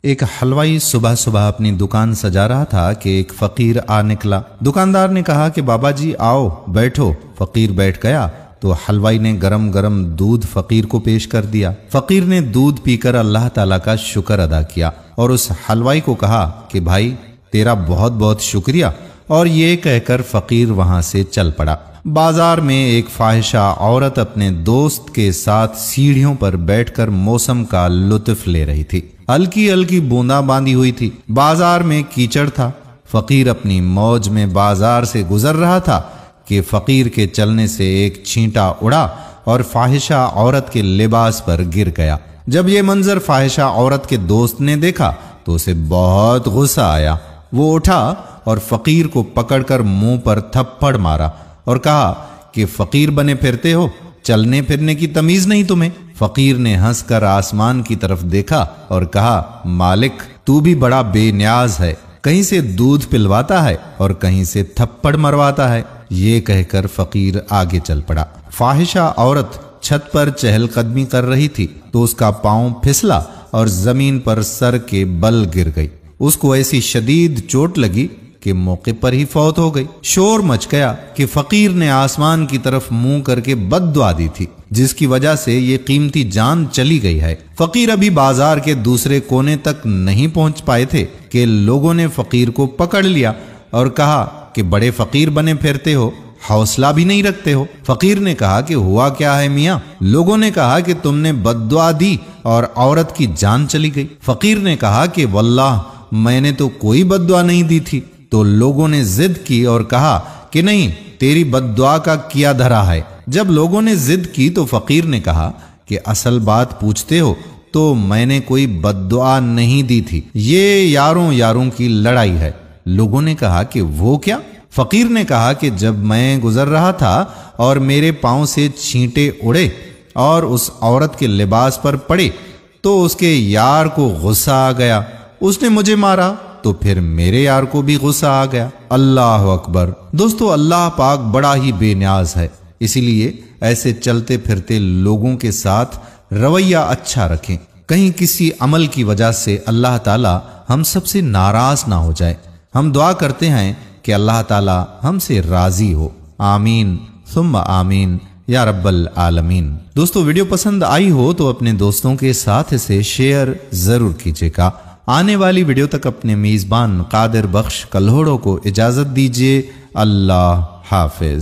ایک حلوائی صبح صبح اپنی دکان سجا رہا تھا کہ ایک فقیر آ نکلا۔ دکاندار نے کہا کہ بابا جی آؤ بیٹھو۔ فقیر بیٹھ گیا تو حلوائی نے گرم گرم دودھ فقیر کو پیش کر دیا۔ فقیر نے دودھ پی کر اللہ تعالیٰ کا شکر ادا کیا اور اس حلوائی کو کہا کہ بھائی تیرا بہت بہت شکریہ، اور یہ کہہ کر فقیر وہاں سے چل پڑا۔ بازار میں ایک فاحشہ عورت اپنے دوست کے ساتھ سیڑھیوں پر بیٹھ کر موسم کا لطف لے رہی تھی۔ ہلکی ہلکی بونداں باندھی ہوئی تھی، بازار میں کیچڑ تھا۔ فقیر اپنی موج میں بازار سے گزر رہا تھا کہ فقیر کے چلنے سے ایک چھینٹا اڑا اور فاحشہ عورت کے لباس پر گر گیا۔ جب یہ منظر فاحشہ عورت کے دوست نے دیکھا تو اسے بہت غصہ آیا۔ وہ اٹھا اور فقیر کو پکڑ کر منہ پر تھپڑ مارا اور کہا کہ فقیر بنے پھرتے ہو، چلنے پھرنے کی تمیز نہیں تمہیں؟ فقیر نے ہنس کر آسمان کی طرف دیکھا اور کہا مالک تو بھی بڑا بے نیاز ہے، کہیں سے دودھ پلواتا ہے اور کہیں سے تھپڑ مرواتا ہے۔ یہ کہہ کر فقیر آگے چل پڑا۔ فاحشہ عورت چھت پر چہل قدمی کر رہی تھی تو اس کا پاؤں پھسلا اور زمین پر سر کے بل گر گئی۔ اس کو ایسی شدید چوٹ لگی کہ موقع پر ہی فوت ہو گئی۔ شور مچ گیا کہ فقیر نے آسمان کی طرف منہ کر کے بد دعا دی تھی، جس کی وجہ سے یہ قیمتی جان چلی گئی ہے۔ فقیر ابھی بازار کے دوسرے کونے تک نہیں پہنچ پائے تھے کہ لوگوں نے فقیر کو پکڑ لیا اور کہا کہ بڑے فقیر بنے پھرتے ہو، حوصلہ بھی نہیں رکھتے ہو۔ فقیر نے کہا کہ ہوا کیا ہے میاں؟ لوگوں نے کہا کہ تم نے بد دعا دی اور عورت کی جان چلی گئی۔ فقیر نے کہا کہ واللہ میں نے تو کوئی بد دعا نہیں دی تھی۔ تو لوگوں نے ضد کی اور کہا کہ نہیں، تیری بد دعا کا کیا دھرا ہے۔ جب لوگوں نے ضد کی تو فقیر نے کہا کہ اصل بات پوچھتے ہو تو میں نے کوئی بد دعا نہیں دی تھی، یہ یاروں کی لڑائی ہے۔ لوگوں نے کہا کہ وہ کیا؟ فقیر نے کہا کہ جب میں گزر رہا تھا اور میرے پاؤں سے چھینٹے اڑے اور اس عورت کے لباس پر پڑے تو اس کے یار کو غصہ آ گیا، اس نے مجھے مارا تو پھر میرے یار کو بھی غصہ آ گیا۔ اللہ اکبر۔ دوستو اللہ پاک بڑا ہی بے نیاز ہے، اسی لیے ایسے چلتے پھرتے لوگوں کے ساتھ رویہ اچھا رکھیں، کہیں کسی عمل کی وجہ سے اللہ تعالی ہم سب سے ناراض نہ ہو جائے۔ ہم دعا کرتے ہیں کہ اللہ تعالی ہم سے راضی ہو۔ آمین ثم آمین یا رب العالمین۔ دوستو ویڈیو پسند آئی ہو تو اپنے دوستوں کے ساتھ اسے شیئر ضرور کیجیے گا۔ آنے والی ویڈیو تک اپنے میزبان قادر بخش کلہوڑوں کو اجازت دیجیے۔ اللہ حافظ۔